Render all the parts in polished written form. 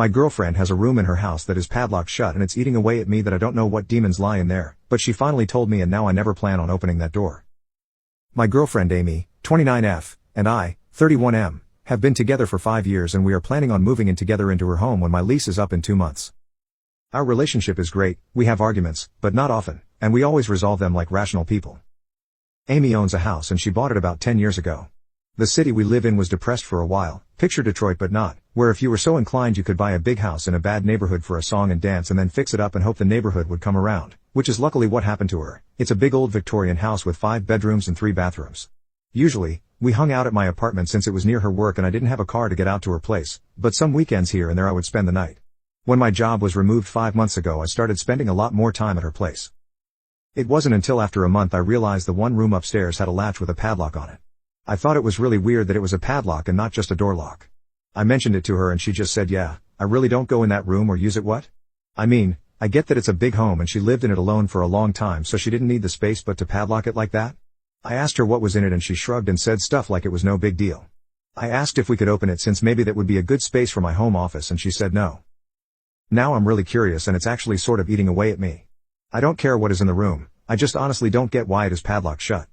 My girlfriend has a room in her house that is padlocked shut and it's eating away at me that I don't know what demons lie in there, but she finally told me and now I never plan on opening that door. My girlfriend Amy, 29F, and I, 31M, have been together for 5 years and we are planning on moving in together into her home when my lease is up in 2 months. Our relationship is great, we have arguments, but not often, and we always resolve them like rational people. Amy owns a house and she bought it about 10 years ago. The city we live in was depressed for a while, picture Detroit but not, where if you were so inclined you could buy a big house in a bad neighborhood for a song and dance and then fix it up and hope the neighborhood would come around, which is luckily what happened to her. It's a big old Victorian house with 5 bedrooms and 3 bathrooms. Usually, we hung out at my apartment since it was near her work and I didn't have a car to get out to her place, but some weekends here and there I would spend the night. When my job was removed 5 months ago I started spending a lot more time at her place. It wasn't until after a month I realized the one room upstairs had a latch with a padlock on it. I thought it was really weird that it was a padlock and not just a door lock. I mentioned it to her and she just said yeah, I really don't go in that room or use it. What? I mean, I get that it's a big home and she lived in it alone for a long time so she didn't need the space, but to padlock it like that? I asked her what was in it and she shrugged and said stuff like it was no big deal. I asked if we could open it since maybe that would be a good space for my home office and she said no. Now I'm really curious and it's actually sort of eating away at me. I don't care what is in the room, I just honestly don't get why it is padlocked shut.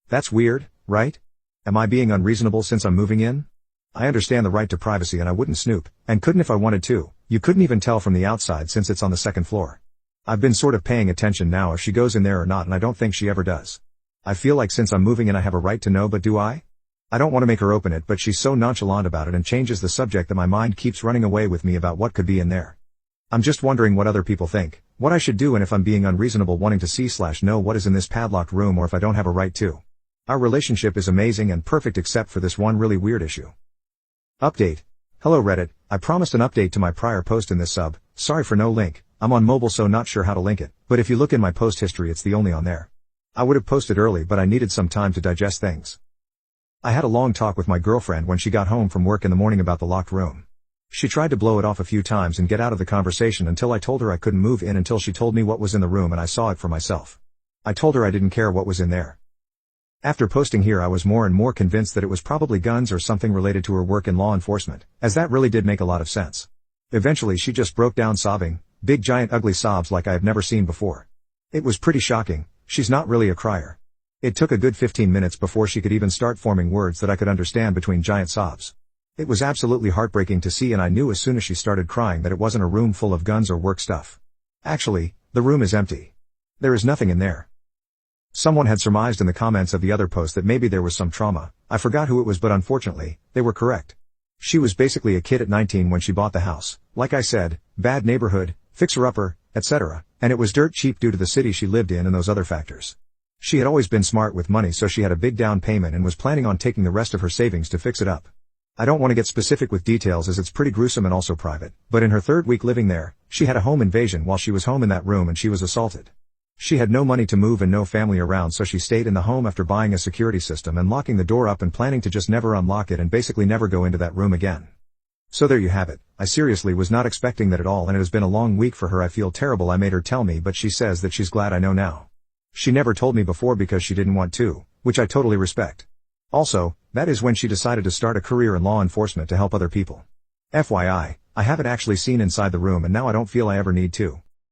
That's weird, right? Am I being unreasonable since I'm moving in? I understand the right to privacy and I wouldn't snoop, and couldn't if I wanted to. You couldn't even tell from the outside since it's on the 2nd floor. I've been sort of paying attention now if she goes in there or not and I don't think she ever does. I feel like since I'm moving in I have a right to know, but do I? I don't want to make her open it, but she's so nonchalant about it and changes the subject that my mind keeps running away with me about what could be in there. I'm just wondering what other people think, what I should do, and if I'm being unreasonable wanting to see/know what is in this padlocked room or if I don't have a right to. Our relationship is amazing and perfect except for this one really weird issue. Update. Hello Reddit, I promised an update to my prior post in this sub, sorry for no link, I'm on mobile so not sure how to link it, but if you look in my post history it's the only on there. I would have posted early but I needed some time to digest things. I had a long talk with my girlfriend when she got home from work in the morning about the locked room. She tried to blow it off a few times and get out of the conversation until I told her I couldn't move in until she told me what was in the room and I saw it for myself. I told her I didn't care what was in there. After posting here I was more and more convinced that it was probably guns or something related to her work in law enforcement, as that really did make a lot of sense. Eventually she just broke down sobbing, big giant ugly sobs like I have never seen before. It was pretty shocking, she's not really a crier. It took a good 15 minutes before she could even start forming words that I could understand between giant sobs. It was absolutely heartbreaking to see and I knew as soon as she started crying that it wasn't a room full of guns or work stuff. Actually, the room is empty. There is nothing in there. Someone had surmised in the comments of the other post that maybe there was some trauma. I forgot who it was, but unfortunately, they were correct. She was basically a kid at 19 when she bought the house. Like I said, bad neighborhood, fixer-upper, etc., and it was dirt cheap due to the city she lived in and those other factors. She had always been smart with money so she had a big down payment and was planning on taking the rest of her savings to fix it up. I don't want to get specific with details as it's pretty gruesome and also private, but in her 3rd week living there, she had a home invasion while she was home in that room and she was assaulted. She had no money to move and no family around so she stayed in the home after buying a security system and locking the door up and planning to just never unlock it and basically never go into that room again. So there you have it. I seriously was not expecting that at all and it has been a long week for her. I feel terrible. I made her tell me, but she says that she's glad I know now. She never told me before because she didn't want to, which I totally respect. Also, that is when she decided to start a career in law enforcement to help other people. FYI, I haven't actually seen inside the room and now I don't feel I ever need to.